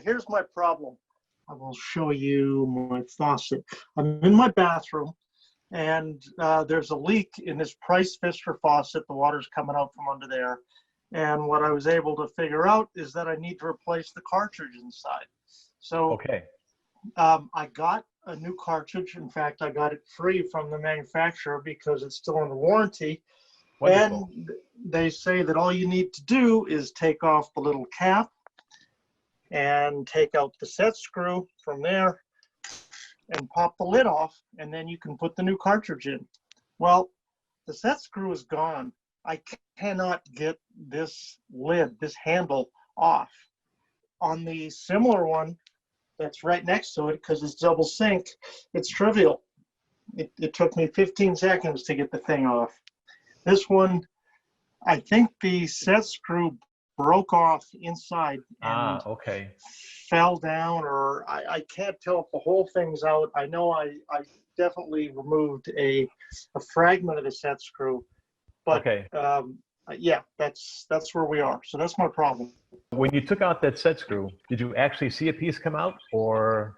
Here's my problem. I will show you my faucet. I'm in my bathroom, and there's a leak in this Price Pfister faucet. The water's coming out from under there. And what I was able to figure out is that I need to replace the cartridge inside. So Okay. I got a new cartridge. In fact, I got it free from the manufacturer because it's still under warranty. Wonderful. And they say that all you need to do is take off the little cap and take out the set screw from there and pop the lid off, and then you can put the new cartridge in. Well, the set screw is gone. I cannot get this lid, this handle, off. On the similar one that's right next to it, because it's double sync, it's trivial. It took me 15 seconds to get the thing off. This one, I think the set screw broke off inside and okay. fell down, or I can't tell if the whole thing's out. I know I definitely removed a fragment of the set screw, but Okay. yeah, that's where we are. So that's my problem. When you took out that set screw, did you actually see a piece come out, or?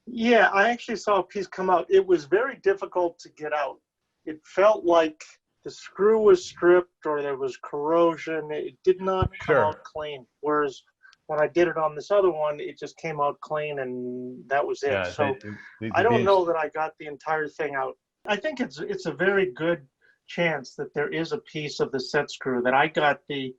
Yeah, I actually saw a piece come out. It was very difficult to get out. It felt like the screw was stripped or there was corrosion. It did not come out clean. Whereas when I did it on this other one, it just came out clean and that was it. Yeah, so I don't know that I got the entire thing out. I think it's a very good chance that there is a piece of the set screw, that I got the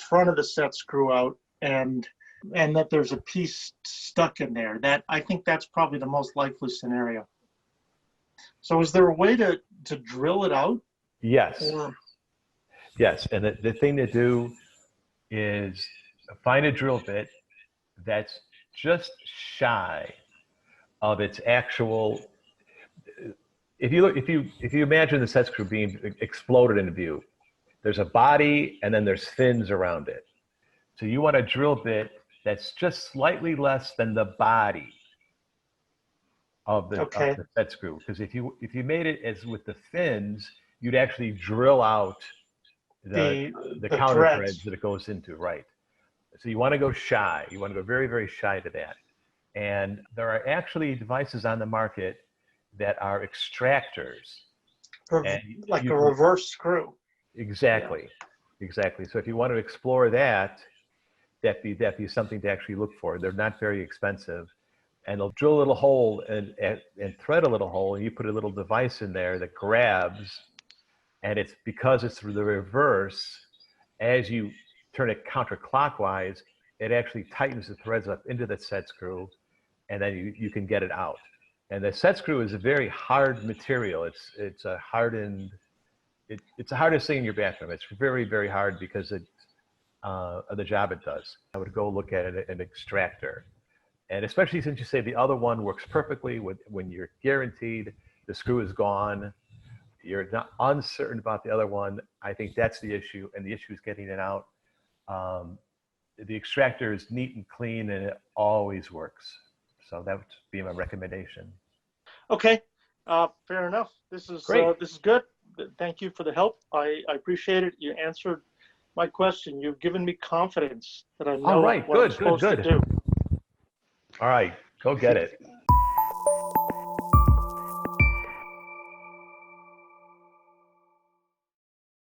front of the set screw out and that there's a piece stuck in there. That I think that's probably the most likely scenario. So is there a way to drill it out? Yes. Yes. And the thing to do is find a drill bit that's just shy of its actual. If you imagine the set screw being exploded into view, there's a body and then there's fins around it. So you want a drill bit that's just slightly less than the body of the set screw. Because if you made it as with the fins, you'd actually drill out the counter threads that it goes into, right? So you want to go shy. You want to go very, very shy to that. And there are actually devices on the market that are extractors. Like a reverse screw. Exactly. Yeah. Exactly. So if you want to explore that, that'd be something to actually look for. They're not very expensive. And they'll drill a little hole and thread a little hole, and you put a little device in there that grabs, and it's because it's the reverse, as you turn it counterclockwise, it actually tightens the threads up into the set screw, and then you can get it out. And the set screw is a very hard material. It's a hardened, it's the hardest thing in your bathroom. It's very, very hard because of the job it does. I would go look at an extractor. And especially since you say the other one works perfectly when you're guaranteed the screw is gone, you're not uncertain about the other one. I think that's the issue, and the issue is getting it out. The extractor is neat and clean, and it always works. So that would be my recommendation. Okay, fair enough. This is great. This is good. Thank you for the help. I appreciate it. You answered my question. You've given me confidence that I know what I'm supposed to do. All right, go get it.